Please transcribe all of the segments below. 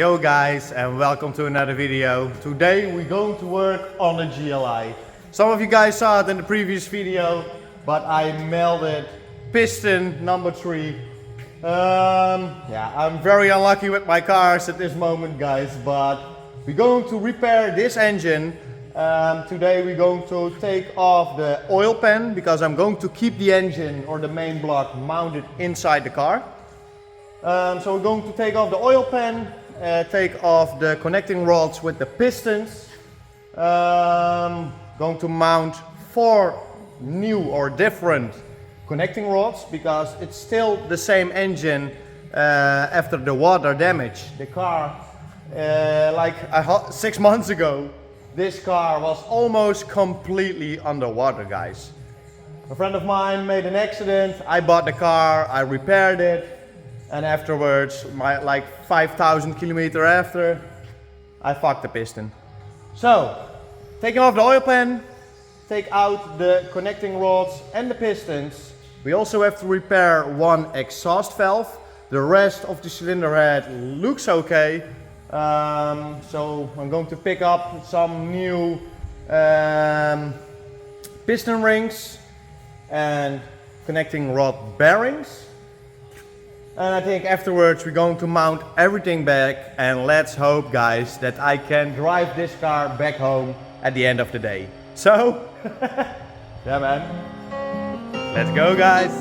Yo guys, and welcome to another video. Today we're going to work on the GLI. Some of you guys saw it in the previous video, but I melted piston number 3. I'm very unlucky with my cars at this moment, guys, but we're going to repair this engine. Today we're going to take off the oil pan because I'm going to keep the engine or the main block mounted inside the car. So we're going to take off the oil pan, take off the connecting rods with the pistons. Going to mount 4 new or different connecting rods because it's still the same engine after the water damage. The car, 6 months ago, this car was almost completely underwater, guys. A friend of mine made an accident. I bought the car, I repaired it. And afterwards, 5,000 kilometers after, I fucked the piston. So, taking off the oil pan, take out the connecting rods and the pistons. We also have to repair one exhaust valve. The rest of the cylinder head looks okay. So I'm going to pick up some new piston rings and connecting rod bearings. And I think afterwards we're going to mount everything back, and let's hope, guys, that I can drive this car back home at the end of the day. So, yeah man, let's go guys.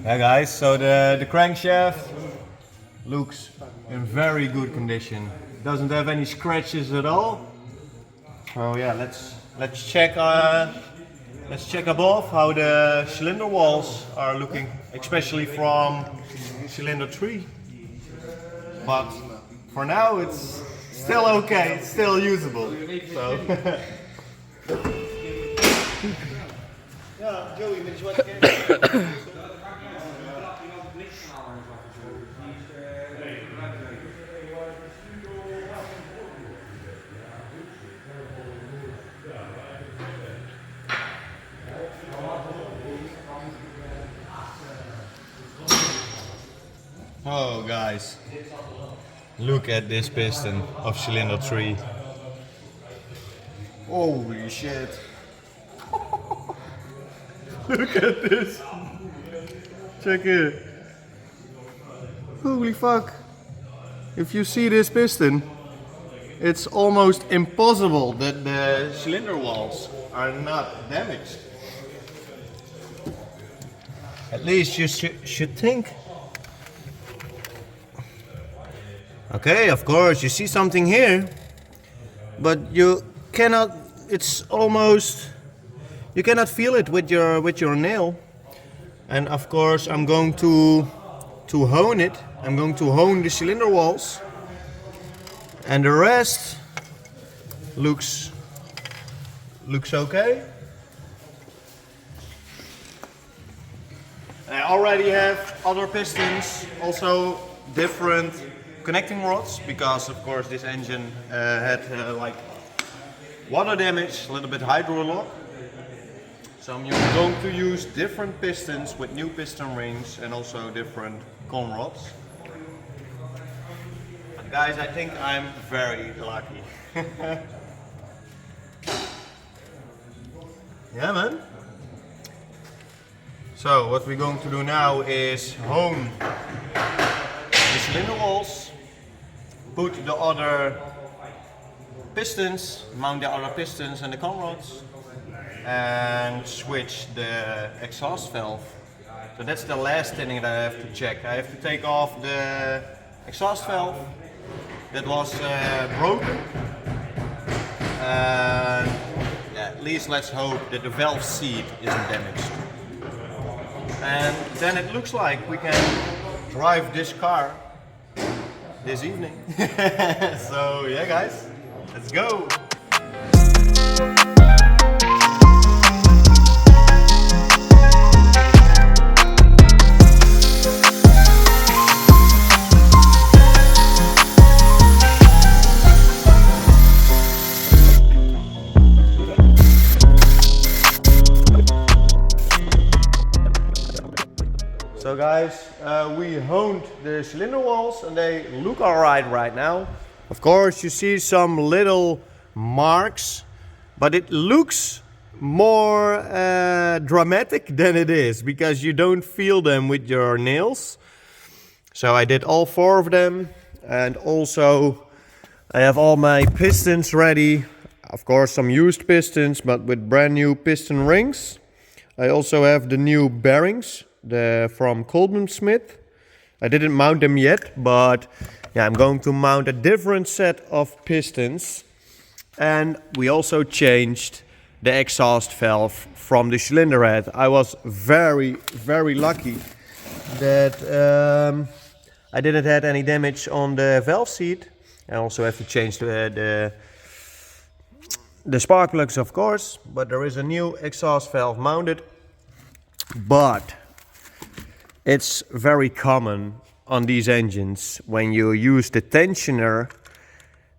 Yeah guys, so the crankshaft looks in very good condition. Doesn't have any scratches at all. So yeah, let's check above how the cylinder walls are looking, especially from cylinder 3. But for now it's still okay, it's still usable. So yeah, Joey, met je wat kijken? Oh guys, look at this piston of cylinder 3. Holy shit. Look at this. Check it. Holy fuck. If you see this piston, it's almost impossible that the cylinder walls are not damaged. At least you should think. Okay, of course, you see something here, but you cannot, it's almost, you cannot feel it with your nail. And of course, I'm going to hone it. I'm going to hone the cylinder walls. And the rest looks okay. I already have other pistons, also different connecting rods, because of course this engine had water damage, a little bit hydro lock. So I'm going to use different pistons with new piston rings and also different con rods. But guys, I think I'm very lucky. Yeah man. So what we're going to do now is hone the cylinder walls, put the other pistons, mount the other pistons and the con rods, and switch the exhaust valve. So that's the last thing that I have to check. I have to take off the exhaust valve that was broken. And yeah, at least let's hope that the valve seat isn't damaged. And then it looks like we can drive this car this evening. So yeah guys, Let's go. So guys, we honed the cylinder walls and they look alright right now. Of course you see some little marks, but it looks more dramatic than it is because you don't feel them with your nails. So I did all 4 of them, and also I have all my pistons ready. Of course some used pistons, but with brand new piston rings. I also have the new bearings. From Coleman Smith. I didn't mount them yet, but yeah, I'm going to mount a different set of pistons. And we also changed the exhaust valve from the cylinder head. I was very lucky that I didn't have any damage on the valve seat. I also have to change the spark plugs, of course, but there is a new exhaust valve mounted. But it's very common on these engines when you use the tensioner,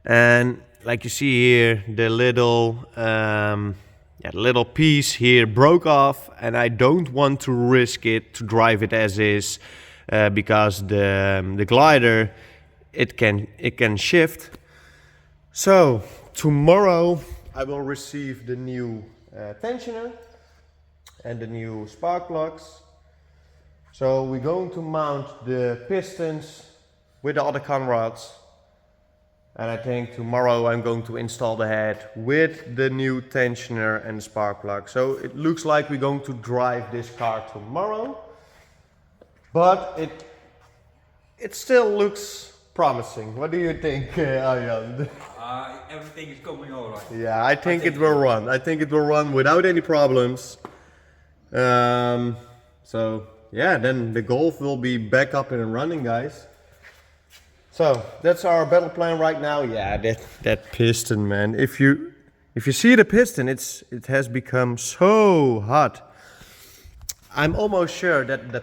and like you see here, the little piece here broke off, and I don't want to risk it to drive it as is, because the glider it can shift. So tomorrow I will receive the new tensioner and the new spark plugs. So we're going to mount the pistons with the other conrods, and I think tomorrow I'm going to install the head with the new tensioner and the spark plug. So it looks like we're going to drive this car tomorrow, but it still looks promising. What do you think, Arjan? Everything is going all right. Yeah, I think it will run. I think it will run without any problems. So yeah, then the Golf will be back up and running, guys. So that's our battle plan right now. Yeah, that piston, man. If you see the piston, it has become so hot. I'm almost sure that the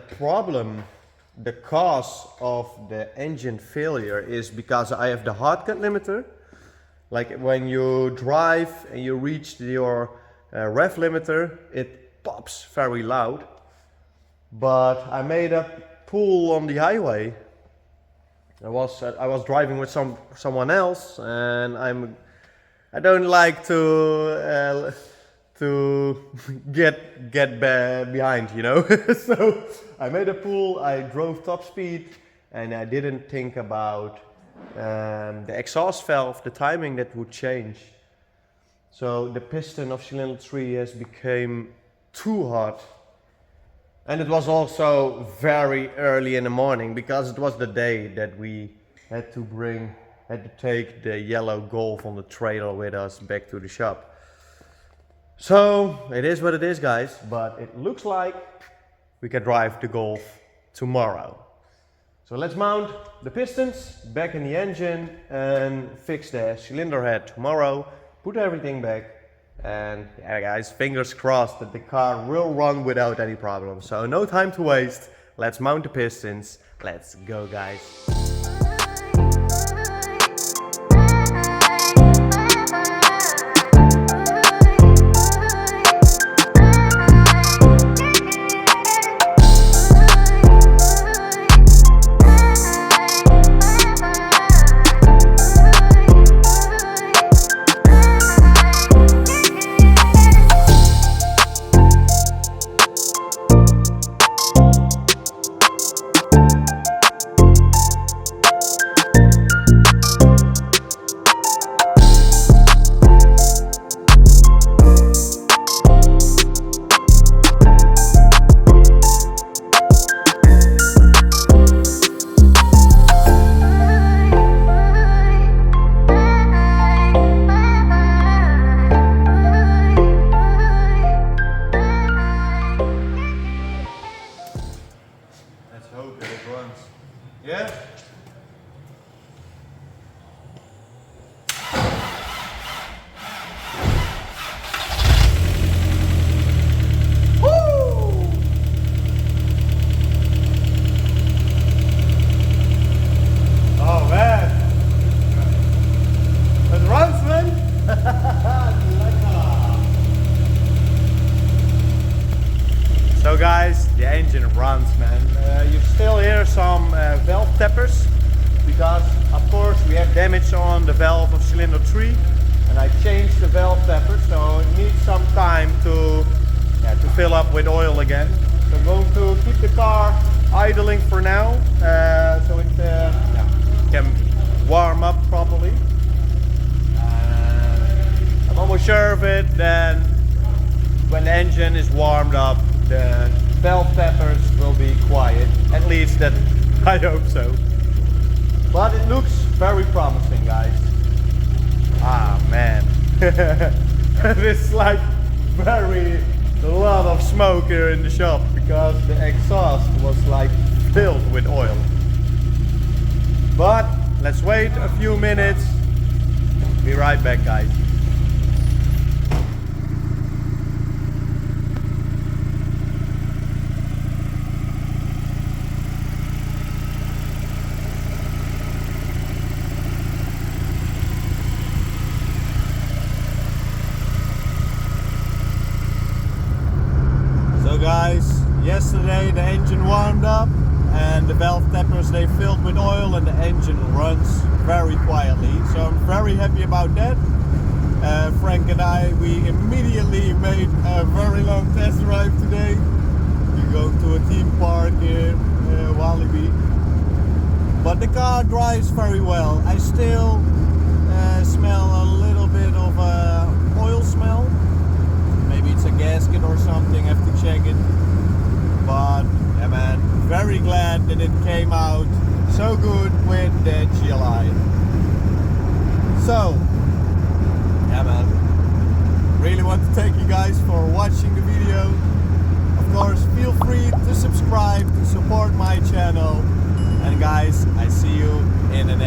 cause of the engine failure is because I have the hardcut limiter. Like when you drive and you reach your ref limiter, it pops very loud. But I made a pull on the highway. I was driving with someone else, and I don't like to get behind, you know. So I made a pull. I drove top speed, and I didn't think about the exhaust valve, the timing that would change. So the piston of cylinder 3 has become too hot. And it was also very early in the morning because it was the day that we had to take the yellow Golf on the trailer with us back to the shop. So it is what it is, guys, but it looks like we can drive the Golf tomorrow. So let's mount the pistons back in the engine and fix the cylinder head tomorrow, put everything back. And yeah, guys, fingers crossed that the car will run without any problems. So no time to waste. Let's mount the pistons. Let's go, guys. runs, man. You still hear some valve tappers because of course we have damage on the valve of cylinder 3 and I changed the valve tapper, so it needs some time to fill up with oil again. So I'm going to keep the car idling for now so it can warm up properly. I'm almost sure of it, then when the engine is warmed up the valve tappers will be quiet, at least that I hope so. But it looks very promising, guys. Ah man, it's like a lot of smoke here in the shop because the exhaust was like filled with oil. But let's wait a few minutes. Be right back, guys. Guys, yesterday the engine warmed up and the valve tappers they filled with oil and the engine runs very quietly, so I'm very happy about that. Frank and I, we immediately made a very long test drive today. We go to a theme park in Walibi, but the car drives very well. I still smell a little bit of oil smell. Maybe it's a gasket or something, I have to check it. But yeah man, very glad that it came out so good with the GLI. So, yeah man, really want to thank you guys for watching the video. Of course, feel free to subscribe to support my channel. And guys, I see you in the next